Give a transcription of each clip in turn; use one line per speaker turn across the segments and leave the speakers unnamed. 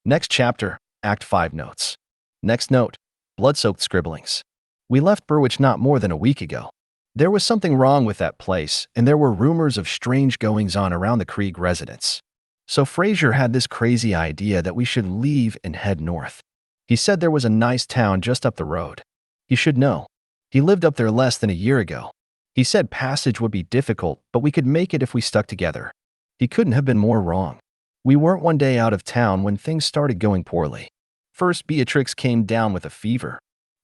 Next chapter, Act 5 notes. Next note, Bloodsoaked Scribblings. We left Berwick not more than a week ago. There was something wrong with that place, and there were rumors of strange goings-on around the Krieg residence. So Fraser had this crazy idea that we should leave and head north. He said there was a nice town just up the road. You should know. He lived up there less than a year ago. He said passage would be difficult, but we could make it if we stuck together. He couldn't have been more wrong. We weren't one day out of town when things started going poorly. First, Beatrix came down with a fever.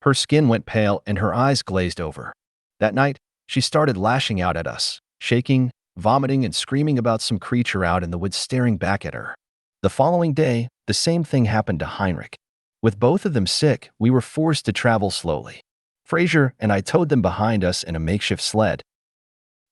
Her skin went pale and her eyes glazed over. That night, she started lashing out at us, shaking, vomiting, and screaming about some creature out in the woods staring back at her. The following day, the same thing happened to Heinrich. With both of them sick, we were forced to travel slowly. Fraser and I towed them behind us in a makeshift sled.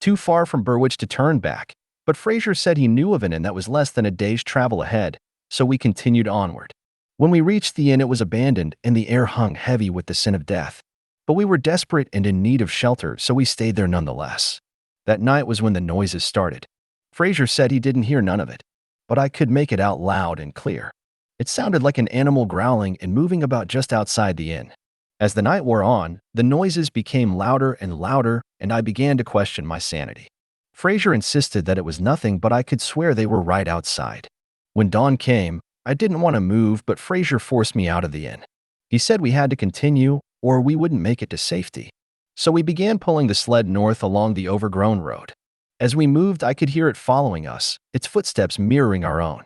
Too far from Berwick to turn back, but Fraser said he knew of an inn that was less than a day's travel ahead, so we continued onward. When we reached the inn, it was abandoned and the air hung heavy with the scent of death. But we were desperate and in need of shelter, so we stayed there nonetheless. That night was when the noises started. Fraser said he didn't hear none of it, but I could make it out loud and clear. It sounded like an animal growling and moving about just outside the inn. As the night wore on, the noises became louder and louder, and I began to question my sanity. Fraser insisted that it was nothing, but I could swear they were right outside. When dawn came, I didn't want to move, but Fraser forced me out of the inn. He said we had to continue, or we wouldn't make it to safety. So we began pulling the sled north along the overgrown road. As we moved, I could hear it following us, its footsteps mirroring our own.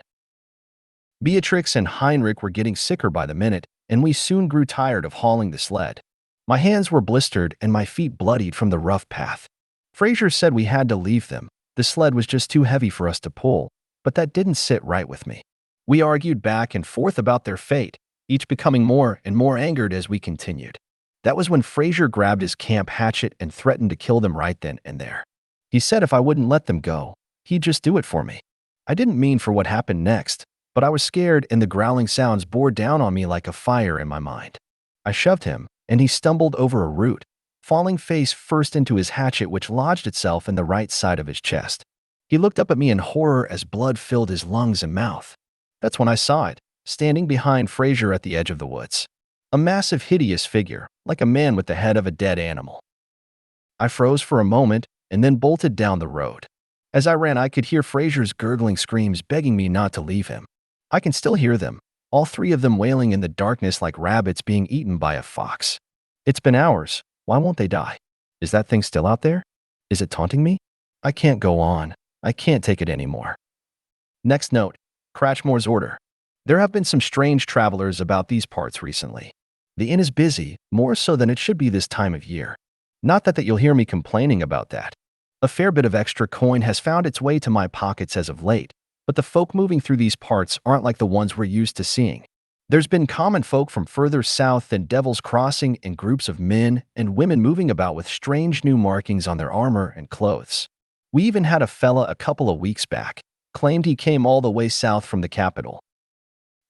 Beatrix and Heinrich were getting sicker by the minute, and we soon grew tired of hauling the sled. My hands were blistered and my feet bloodied from the rough path. Fraser said we had to leave them. The sled was just too heavy for us to pull, but that didn't sit right with me. We argued back and forth about their fate, each becoming more and more angered as we continued. That was when Fraser grabbed his camp hatchet and threatened to kill them right then and there. He said if I wouldn't let them go, he'd just do it for me. I didn't mean for what happened next, but I was scared and the growling sounds bore down on me like a fire in my mind. I shoved him, and he stumbled over a root, falling face first into his hatchet, which lodged itself in the right side of his chest. He looked up at me in horror as blood filled his lungs and mouth. That's when I saw it, standing behind Fraser at the edge of the woods. A massive, hideous figure, like a man with the head of a dead animal. I froze for a moment and then bolted down the road. As I ran, I could hear Fraser's gurgling screams begging me not to leave him. I can still hear them, all three of them wailing in the darkness like rabbits being eaten by a fox. It's been hours. Why won't they die? Is that thing still out there? Is it taunting me? I can't go on. I can't take it anymore. Next note, Cratchmore's order. There have been some strange travelers about these parts recently. The inn is busy, more so than it should be this time of year. Not that you'll hear me complaining about that. A fair bit of extra coin has found its way to my pockets as of late, but the folk moving through these parts aren't like the ones we're used to seeing. There's been common folk from further south than Devil's Crossing and groups of men and women moving about with strange new markings on their armor and clothes. We even had a fella a couple of weeks back, claimed he came all the way south from the capital.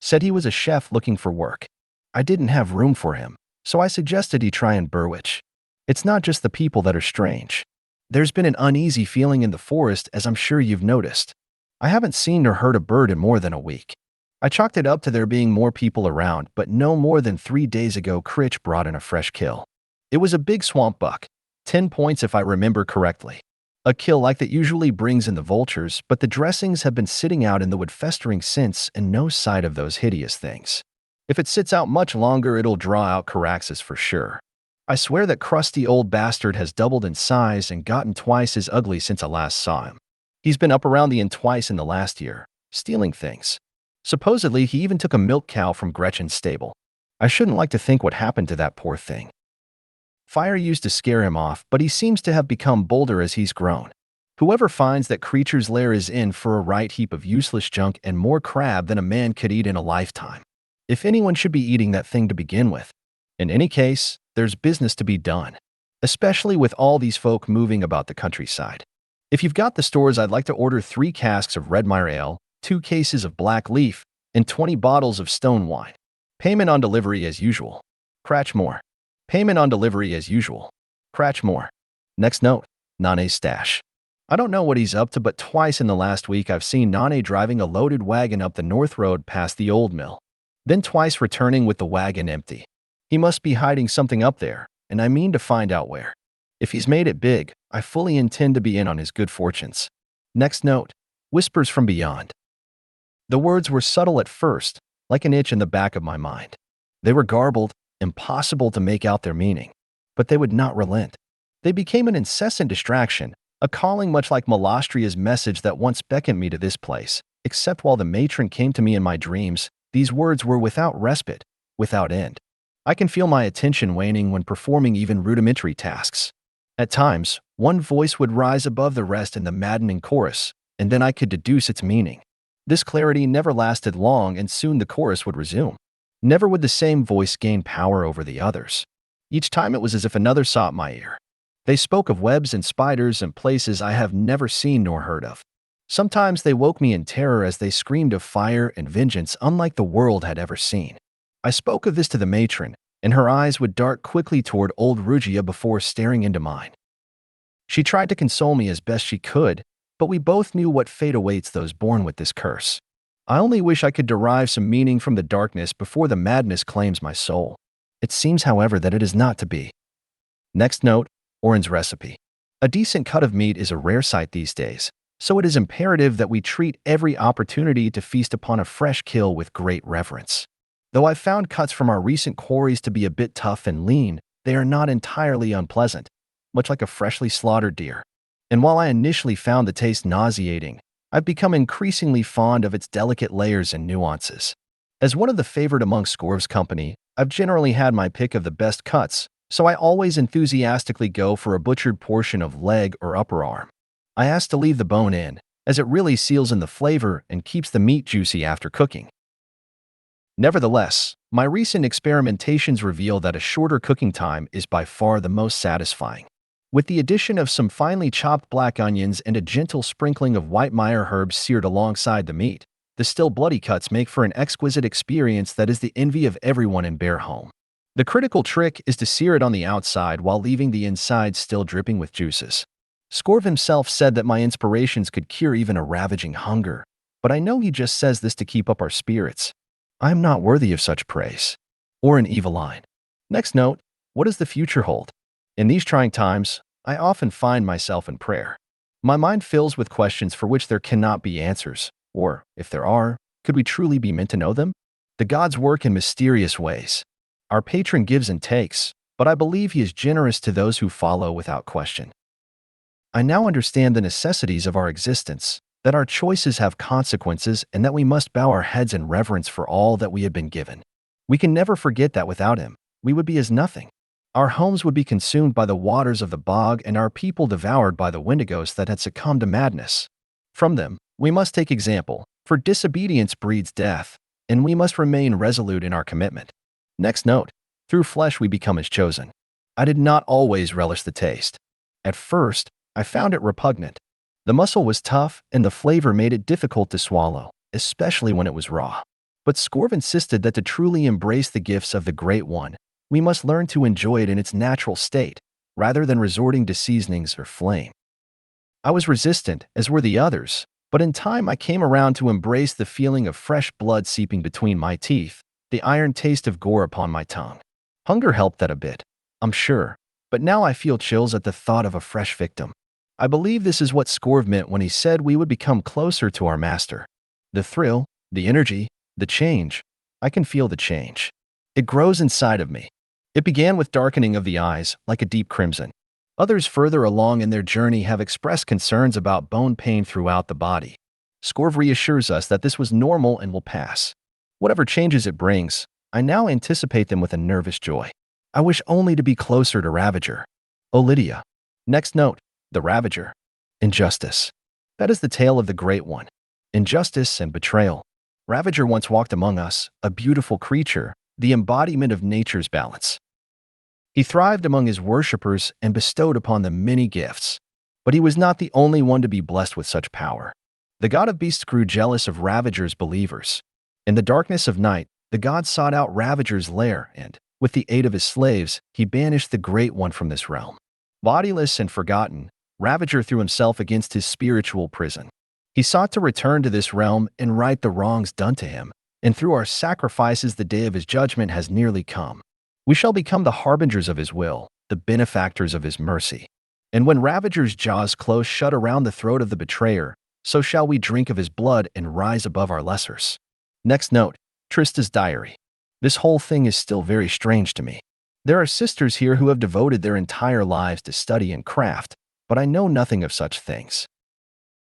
Said he was a chef looking for work. I didn't have room for him, so I suggested he try in Berwick. It's not just the people that are strange. There's been an uneasy feeling in the forest, as I'm sure you've noticed. I haven't seen or heard a bird in more than a week. I chalked it up to there being more people around, but no more than 3 days ago Cratch brought in a fresh kill. It was a big swamp buck, 10 points if I remember correctly. A kill like that usually brings in the vultures, but the dressings have been sitting out in the wood festering since, and no sight of those hideous things. If it sits out much longer, it'll draw out Caraxes for sure. I swear that crusty old bastard has doubled in size and gotten twice as ugly since I last saw him. He's been up around the inn twice in the last year, stealing things. Supposedly, he even took a milk cow from Gretchen's stable. I shouldn't like to think what happened to that poor thing. Fire used to scare him off, but he seems to have become bolder as he's grown. Whoever finds that creature's lair is in for a right heap of useless junk and more crab than a man could eat in a lifetime. If anyone should be eating that thing to begin with. In any case, there's business to be done, especially with all these folk moving about the countryside. If you've got the stores, I'd like to order 3 casks of Redmire Ale, 2 cases of Black Leaf, and 20 bottles of stone wine. Payment on delivery as usual. Cratchmore. Payment on delivery as usual. Cratchmore. Next note, Nane's stash. I don't know what he's up to, but twice in the last week I've seen Nane driving a loaded wagon up the north road past the old mill, then twice returning with the wagon empty. He must be hiding something up there, and I mean to find out where. If he's made it big, I fully intend to be in on his good fortunes. Next note, whispers from beyond. The words were subtle at first, like an itch in the back of my mind. They were garbled, impossible to make out their meaning, but they would not relent. They became an incessant distraction, a calling much like Malastria's message that once beckoned me to this place. Except while the matron came to me in my dreams, these words were without respite, without end. I can feel my attention waning when performing even rudimentary tasks. At times, one voice would rise above the rest in the maddening chorus, and then I could deduce its meaning. This clarity never lasted long, and soon the chorus would resume. Never would the same voice gain power over the others. Each time it was as if another sought my ear. They spoke of webs and spiders and places I have never seen nor heard of. Sometimes they woke me in terror as they screamed of fire and vengeance unlike the world had ever seen. I spoke of this to the matron, and her eyes would dart quickly toward old Rugia before staring into mine. She tried to console me as best she could, but we both knew what fate awaits those born with this curse. I only wish I could derive some meaning from the darkness before the madness claims my soul. It seems, however, that it is not to be. Next note, Aurin's recipe. A decent cut of meat is a rare sight these days, so it is imperative that we treat every opportunity to feast upon a fresh kill with great reverence. Though I've found cuts from our recent quarries to be a bit tough and lean, they are not entirely unpleasant, much like a freshly slaughtered deer. And while I initially found the taste nauseating, I've become increasingly fond of its delicate layers and nuances. As one of the favored among Scorv's company, I've generally had my pick of the best cuts, so I always enthusiastically go for a butchered portion of leg or upper arm. I ask to leave the bone in, as it really seals in the flavor and keeps the meat juicy after cooking. Nevertheless, my recent experimentations reveal that a shorter cooking time is by far the most satisfying. With the addition of some finely chopped black onions and a gentle sprinkling of white mire herbs seared alongside the meat, the still bloody cuts make for an exquisite experience that is the envy of everyone in Barrowholm. The critical trick is to sear it on the outside while leaving the inside still dripping with juices. Scorv himself said that my inspirations could cure even a ravaging hunger, but I know he just says this to keep up our spirits. I am not worthy of such praise. Aurin Yeathleanis. Next note, what does the future hold? In these trying times, I often find myself in prayer. My mind fills with questions for which there cannot be answers, or, if there are, could we truly be meant to know them? The gods work in mysterious ways. Our patron gives and takes, but I believe he is generous to those who follow without question. I now understand the necessities of our existence, that our choices have consequences, and that we must bow our heads in reverence for all that we have been given. We can never forget that without him, we would be as nothing. Our homes would be consumed by the waters of the bog and our people devoured by the wendigos that had succumbed to madness. From them, we must take example, for disobedience breeds death, and we must remain resolute in our commitment. Next note, through flesh we become as chosen. I did not always relish the taste. At first, I found it repugnant. The muscle was tough, and the flavor made it difficult to swallow, especially when it was raw. But Scorv insisted that to truly embrace the gifts of the Great One, we must learn to enjoy it in its natural state, rather than resorting to seasonings or flame. I was resistant, as were the others, but in time I came around to embrace the feeling of fresh blood seeping between my teeth, the iron taste of gore upon my tongue. Hunger helped that a bit, I'm sure, but now I feel chills at the thought of a fresh victim. I believe this is what Scorv meant when he said we would become closer to our master. The thrill, the energy, the change. I can feel the change. It grows inside of me. It began with darkening of the eyes, like a deep crimson. Others further along in their journey have expressed concerns about bone pain throughout the body. Scorv reassures us that this was normal and will pass. Whatever changes it brings, I now anticipate them with a nervous joy. I wish only to be closer to Ravager. Oh, Lydia. Next note, the Ravager. Injustice. That is the tale of the Great One. Injustice and betrayal. Ravager once walked among us, a beautiful creature, the embodiment of nature's balance. He thrived among his worshippers and bestowed upon them many gifts. But he was not the only one to be blessed with such power. The god of beasts grew jealous of Ravager's believers. In the darkness of night, the god sought out Ravager's lair and, with the aid of his slaves, he banished the Great One from this realm. Bodiless and forgotten, Ravager threw himself against his spiritual prison. He sought to return to this realm and right the wrongs done to him, and through our sacrifices the day of his judgment has nearly come. We shall become the harbingers of his will, the benefactors of his mercy. And when Ravager's jaws close shut around the throat of the betrayer, so shall we drink of his blood and rise above our lessers. Next note, Trista's diary. This whole thing is still very strange to me. There are sisters here who have devoted their entire lives to study and craft, but I know nothing of such things.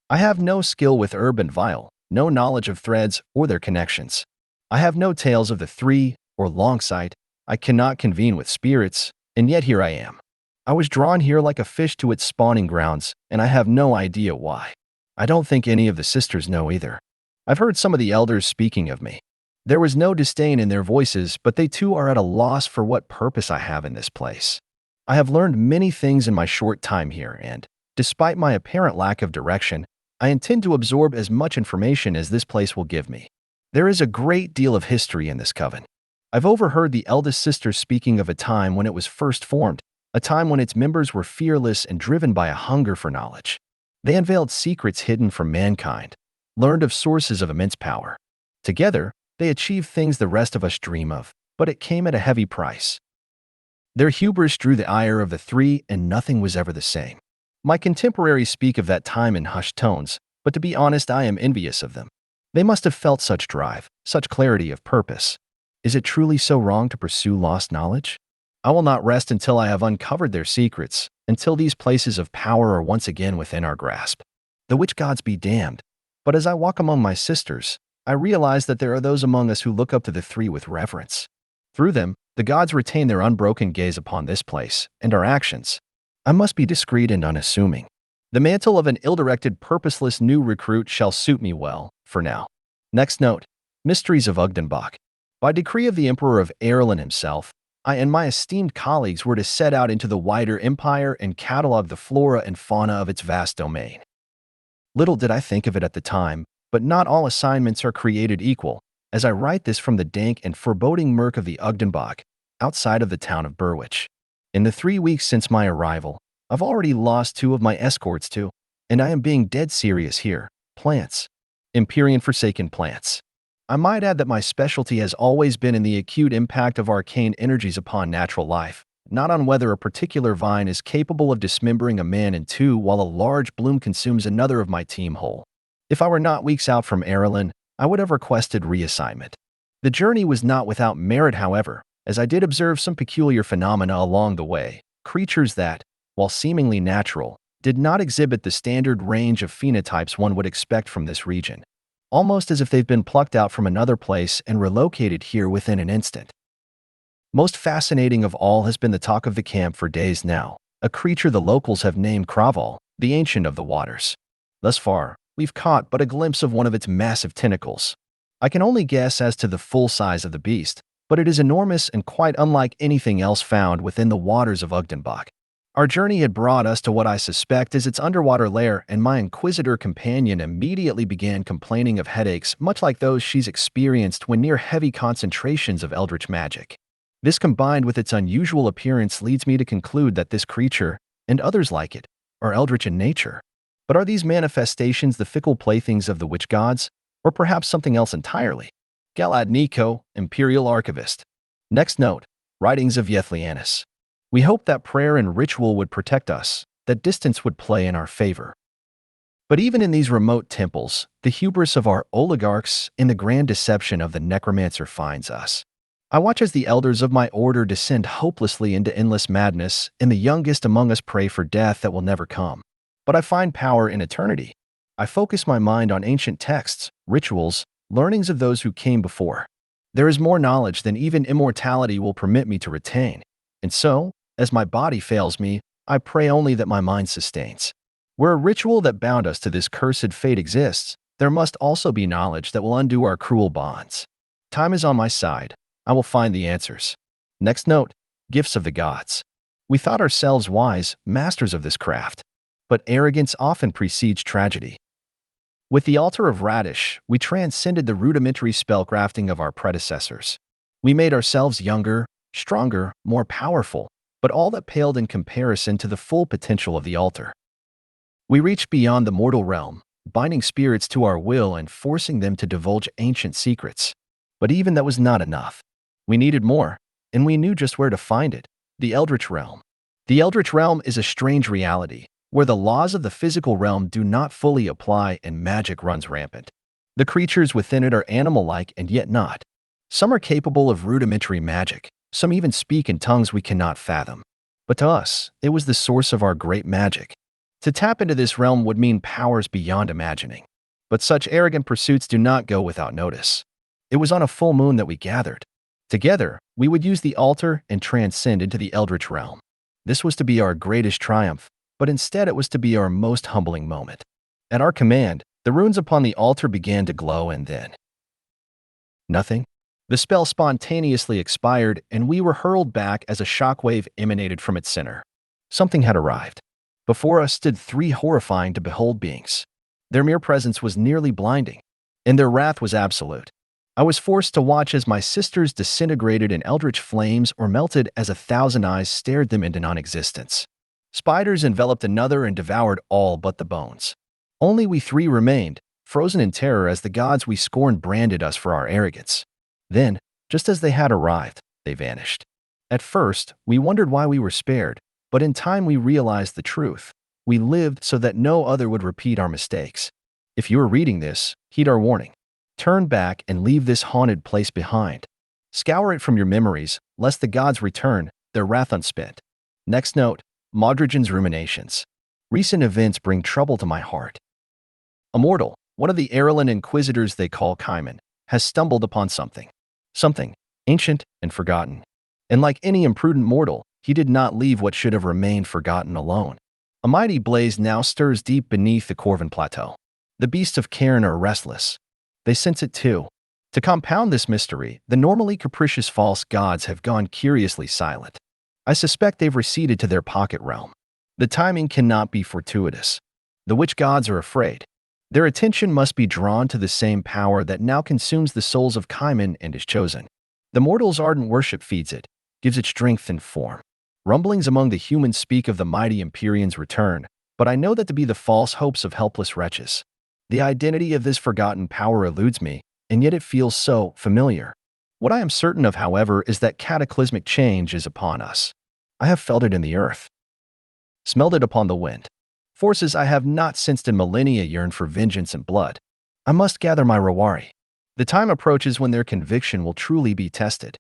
I have no skill with herb and vial, no knowledge of threads or their connections. I have no tales of the three or long sight. I cannot convene with spirits, and yet here I am. I was drawn here like a fish to its spawning grounds, and I have no idea why. I don't think any of the sisters know either. I've heard some of the elders speaking of me. There was no disdain in their voices, but they too are at a loss for what purpose I have in this place. I have learned many things in my short time here, and, despite my apparent lack of direction, I intend to absorb as much information as this place will give me. There is a great deal of history in this coven. I've overheard the eldest sister speaking of a time when it was first formed, a time when its members were fearless and driven by a hunger for knowledge. They unveiled secrets hidden from mankind, learned of sources of immense power. Together, they achieved things the rest of us dream of, but it came at a heavy price. Their hubris drew the ire of the three, and nothing was ever the same. My contemporaries speak of that time in hushed tones, but to be honest, I am envious of them. They must have felt such drive, such clarity of purpose. Is it truly so wrong to pursue lost knowledge? I will not rest until I have uncovered their secrets, until these places of power are once again within our grasp. The witch gods be damned. But as I walk among my sisters, I realize that there are those among us who look up to the three with reverence. Through them, the gods retain their unbroken gaze upon this place and our actions. I must be discreet and unassuming. The mantle of an ill-directed, purposeless new recruit shall suit me well, for now. Next note, Mysteries of Ugdenbog. By decree of the Emperor of Aurin himself, I and my esteemed colleagues were to set out into the wider empire and catalog the flora and fauna of its vast domain. Little did I think of it at the time, but not all assignments are created equal, as I write this from the dank and foreboding murk of the Ugdenbog, outside of the town of Berwick. In the 3 weeks since my arrival, I've already lost 2 of my escorts too, and I am being dead serious here. Plants. Empyrean forsaken plants. I might add that my specialty has always been in the acute impact of arcane energies upon natural life, not on whether a particular vine is capable of dismembering a man in 2 while a large bloom consumes another of my team whole. If I were not weeks out from Aurin, I would have requested reassignment. The journey was not without merit, however, as I did observe some peculiar phenomena along the way, creatures that, while seemingly natural, did not exhibit the standard range of phenotypes one would expect from this region, almost as if they've been plucked out from another place and relocated here within an instant. Most fascinating of all has been the talk of the camp for days now, a creature the locals have named Kraval, the Ancient of the Waters. Thus far, we've caught but a glimpse of one of its massive tentacles. I can only guess as to the full size of the beast, but it is enormous and quite unlike anything else found within the waters of Ugdenbog. Our journey had brought us to what I suspect is its underwater lair, and my inquisitor companion immediately began complaining of headaches much like those she's experienced when near heavy concentrations of eldritch magic. This combined with its unusual appearance leads me to conclude that this creature, and others like it, are eldritch in nature. But are these manifestations the fickle playthings of the witch gods, or perhaps something else entirely? Galad Nico, Imperial Archivist. Next note, Writings of Yeathleanis. We hoped that prayer and ritual would protect us, that distance would play in our favor. But even in these remote temples, the hubris of our oligarchs and the grand deception of the necromancer finds us. I watch as the elders of my order descend hopelessly into endless madness, and the youngest among us pray for death that will never come. But I find power in eternity. I focus my mind on ancient texts, rituals, learnings of those who came before. There is more knowledge than even immortality will permit me to retain. And so, as my body fails me, I pray only that my mind sustains. Where a ritual that bound us to this cursed fate exists, there must also be knowledge that will undo our cruel bonds. Time is on my side. I will find the answers. Next note, Gifts of the Gods. We thought ourselves wise, masters of this craft. But arrogance often precedes tragedy. With the altar of Radish, we transcended the rudimentary spellcrafting of our predecessors. We made ourselves younger, stronger, more powerful, but all that paled in comparison to the full potential of the altar. We reached beyond the mortal realm, binding spirits to our will and forcing them to divulge ancient secrets. But even that was not enough. We needed more, and we knew just where to find it: the Eldritch Realm. The Eldritch Realm is a strange reality, where the laws of the physical realm do not fully apply and magic runs rampant. The creatures within it are animal-like and yet not. Some are capable of rudimentary magic, some even speak in tongues we cannot fathom. But to us, it was the source of our great magic. To tap into this realm would mean powers beyond imagining. But such arrogant pursuits do not go without notice. It was on a full moon that we gathered. Together, we would use the altar and transcend into the Eldritch Realm. This was to be our greatest triumph, but instead it was to be our most humbling moment. At our command, the runes upon the altar began to glow, and then nothing. The spell spontaneously expired, and we were hurled back as a shockwave emanated from its center. Something had arrived. Before us stood three horrifying to behold beings. Their mere presence was nearly blinding, and their wrath was absolute. I was forced to watch as my sisters disintegrated in eldritch flames or melted as 1,000 eyes stared them into non-existence. Spiders enveloped another and devoured all but the bones. Only we three remained, frozen in terror as the gods we scorned branded us for our arrogance. Then, just as they had arrived, they vanished. At first, we wondered why we were spared, but in time we realized the truth. We lived so that no other would repeat our mistakes. If you are reading this, heed our warning. Turn back and leave this haunted place behind. Scour it from your memories, lest the gods return, their wrath unspent. Next note: Mogdrogen's Ruminations. Recent events bring trouble to my heart. A mortal, one of the Arelin inquisitors they call Kaiman, has stumbled upon something. Something ancient and forgotten. And like any imprudent mortal, he did not leave what should have remained forgotten alone. A mighty blaze now stirs deep beneath the Corvin Plateau. The beasts of Cairn are restless. They sense it too. To compound this mystery, the normally capricious false gods have gone curiously silent. I suspect they've receded to their pocket realm. The timing cannot be fortuitous. The witch gods are afraid. Their attention must be drawn to the same power that now consumes the souls of Kaiman and his chosen. The mortal's ardent worship feeds it, gives it strength and form. Rumblings among the humans speak of the mighty Empyrean's return, but I know that to be the false hopes of helpless wretches. The identity of this forgotten power eludes me, and yet it feels so familiar. What I am certain of, however, is that cataclysmic change is upon us. I have felt it in the earth, smelled it upon the wind. Forces I have not sensed in millennia yearn for vengeance and blood. I must gather my Rawari. The time approaches when their conviction will truly be tested.